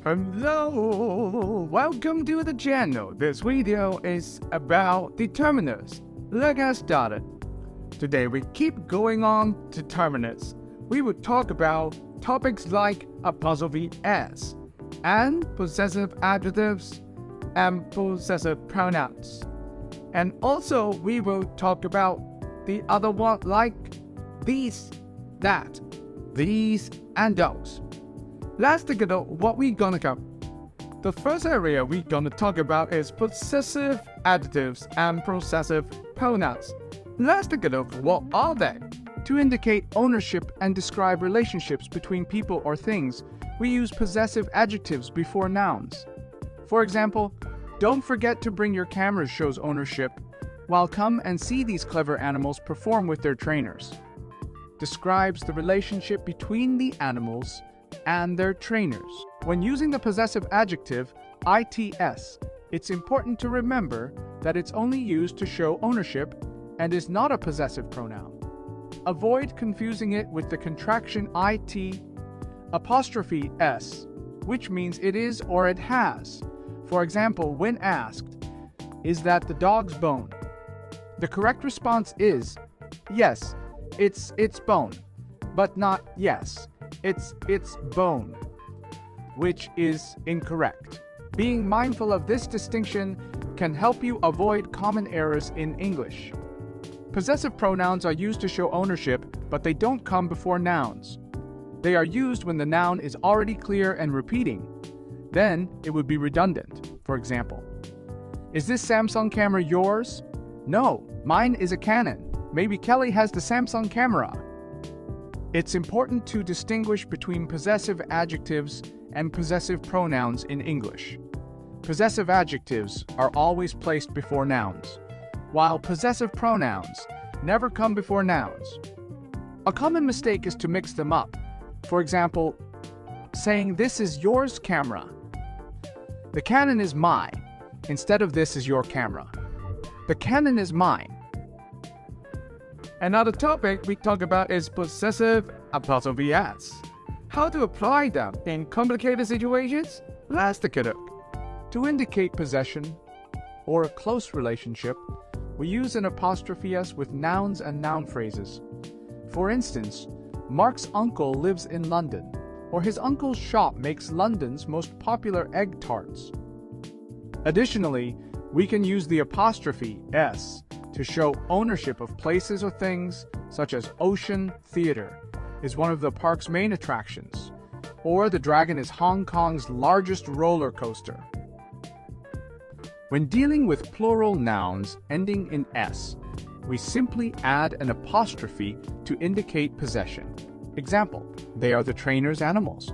Hello, welcome to the channel. This video is about determinants. Let's get started. Today we keep going on determinants. We will talk about topics like apostrophe s and possessive adjectives and possessive pronouns. And also we will talk about the other one like these, that, these, and those. Let's take a look what we're gonna cover. The first area we're gonna talk about is possessive adjectives and possessive pronouns. Let's take a look what are they. To indicate ownership and describe relationships between people or things, we use possessive adjectives before nouns. For example, don't forget to bring your camera shows ownership, while come and see these clever animals perform with their trainers. Describes the relationship between the animals and their trainers. When using the possessive adjective its, it's important to remember that it's only used to show ownership and is not a possessive pronoun. Avoid confusing it with the contraction it apostrophe s, which means it is or it has. For example, when asked, "Is that the dog's bone?" The correct response is, "Yes, it's its bone," but not "yes, it's its bone," which is incorrect. Being mindful of this distinction can help you avoid common errors in English. Possessive pronouns are used to show ownership, but they don't come before nouns. They are used when the noun is already clear and repeating. Then it would be redundant. For example, "Is this Samsung camera yours?" "No, mine is a Canon. Maybe Kelly has the Samsung camera." It's important to distinguish between possessive adjectives and possessive pronouns in English. Possessive adjectives are always placed before nouns, while possessive pronouns never come before nouns. A common mistake is to mix them up. For example, saying "this is yours camera." "The Canon is mine," instead of "this is your camera." "The Canon is mine." Another topic we talk about is possessive apostrophe s. How to apply them in complicated situations? Let's take a look. To indicate possession or a close relationship, we use an apostrophe s with nouns and noun phrases. For instance, Mark's uncle lives in London, or his uncle's shop makes London's most popular egg tarts. Additionally, we can use the apostrophe s to show ownership of places or things, such as Ocean Theater is one of the park's main attractions, or the Dragon is Hong Kong's largest roller coaster. When dealing with plural nouns ending in s, we simply add an apostrophe to indicate possession. Example, "They are the trainer's animals."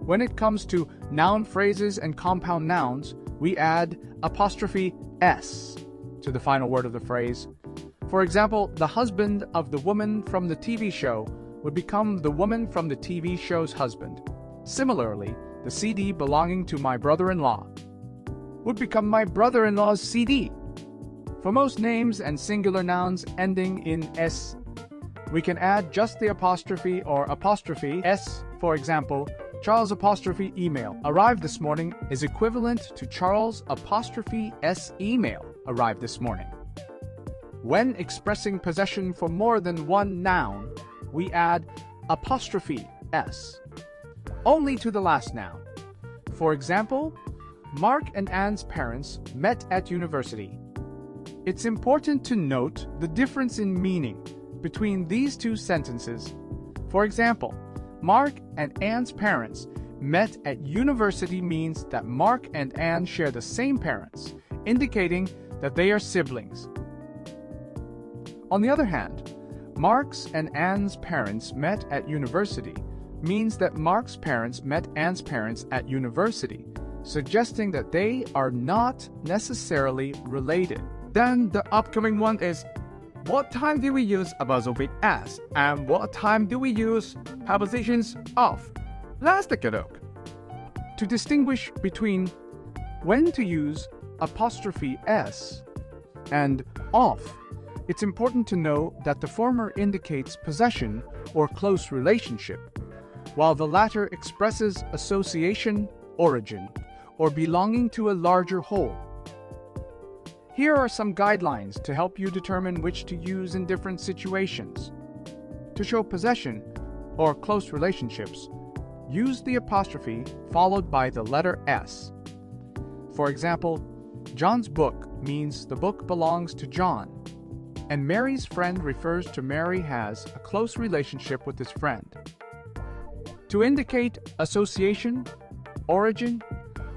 When it comes to noun phrases and compound nouns, we add apostrophe s to the final word of the phrase. For example, "The husband of the woman from the TV show" would become "the woman from the TV show's husband." Similarly, "the CD belonging to my brother-in-law" would become "my brother-in-law's CD." For most names and singular nouns ending in s, we can add just the apostrophe or apostrophe s. For example, Charles' apostrophe email arrived this morning is equivalent to Charles' apostrophe s email arrived this morning. When expressing possession for more than one noun, we add apostrophe s only to the last noun. For example, Mark and Anne's parents met at university. It's important to note the difference in meaning between these two sentences. For example, Mark and Anne's parents met at university means that Mark and Anne share the same parents, indicating that they are siblings. On the other hand, Mark's and Anne's parents met at university means that Mark's parents met Anne's parents at university, suggesting that they are not necessarily related. Then the upcoming one is, what time do we use apostrophe s and what time do we use prepositions of? Let's take a look. To distinguish between when to use apostrophe s and of, it's important to know that the former indicates possession or close relationship, while the latter expresses association origin, or belonging to a larger whole. Here are some guidelines to help you determine which to use in different situations. To show possession or close relationships, use the apostrophe followed by the letter S. For example, John's book means the book belongs to John, and Mary's friend refers to Mary has a close relationship with his friend. To indicate association, origin,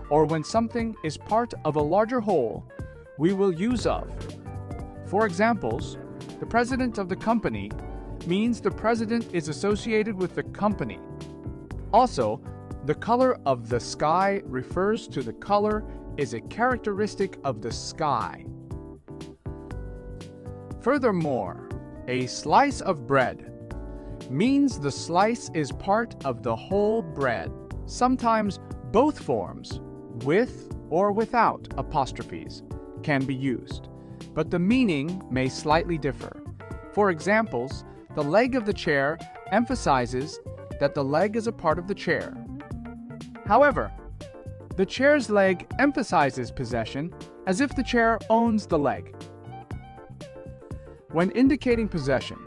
or when something is part of a larger whole, we will use of. For examples, the president of the company means the president is associated with the company. Also, the color of the sky refers to the color is a characteristic of the sky. Furthermore, a slice of bread means the slice is part of the whole bread. Sometimes both forms, with or without apostrophes, can be used, but the meaning may slightly differ. For examples, the leg of the chair emphasizes that the leg is a part of the chair. However, the chair's leg emphasizes possession as if the chair owns the leg. When indicating possession,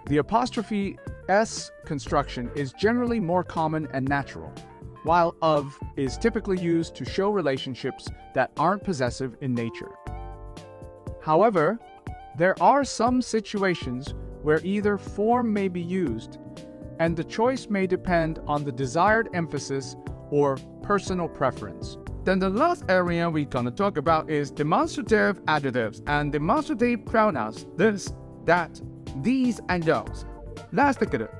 the apostrophe S construction is generally more common and natural, while of is typically used to show relationships that aren't possessive in nature. However, there are some situations where either form may be used, and the choice may depend on the desired emphasis or personal preference. Then the last area we're gonna talk about is demonstrative adjectives and demonstrative pronouns. This, that, these, and those. Let's look at it.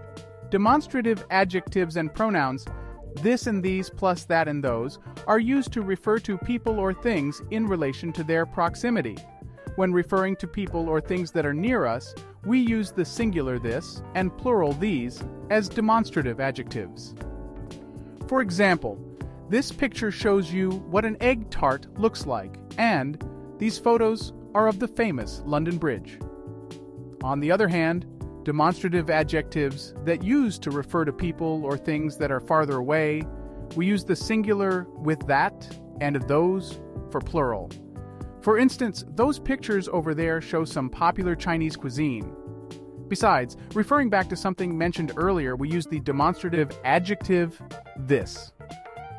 Demonstrative adjectives and pronouns, this and these plus that and those, are used to refer to people or things in relation to their proximity. When referring to people or things that are near us, we use the singular this and plural these as demonstrative adjectives. For example, this picture shows you what an egg tart looks like, and these photos are of the famous London Bridge. On the other hand, demonstrative adjectives that use to refer to people or things that are farther away, we use the singular with that and those for plural. For instance, those pictures over there show some popular Chinese cuisine. Besides, referring back to something mentioned earlier, we use the demonstrative adjective this.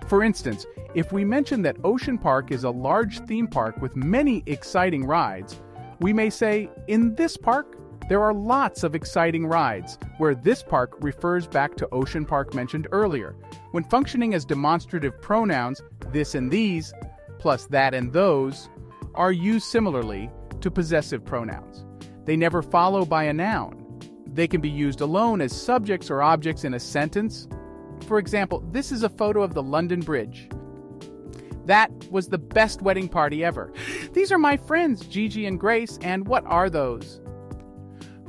For instance, if we mention that Ocean Park is a large theme park with many exciting rides, we may say, in this park, there are lots of exciting rides, where this park refers back to Ocean Park mentioned earlier. When functioning as demonstrative pronouns, this and these, plus that and those, are used similarly to possessive pronouns. They never follow by a noun. They can be used alone as subjects or objects in a sentence. For example, this is a photo of the London Bridge. That was the best wedding party ever. These are my friends, Gigi and Grace, and what are those?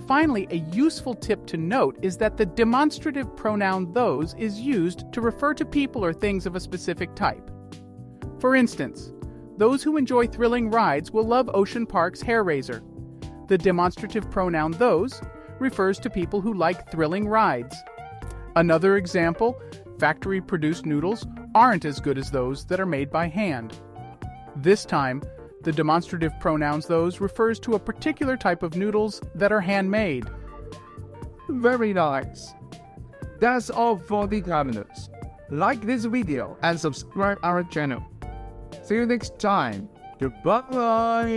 Finally, a useful tip to note is that the demonstrative pronoun those is used to refer to people or things of a specific type. For instance, those who enjoy thrilling rides will love Ocean Park's hair raiser. The demonstrative pronoun those refers to people who like thrilling rides. Another example, factory-produced noodles aren't as good as those that are made by hand. This time, the demonstrative pronouns those refers to a particular type of noodles that are handmade. Very nice. That's all for the terminals. Like this video and subscribe our channel. See you next time. Goodbye.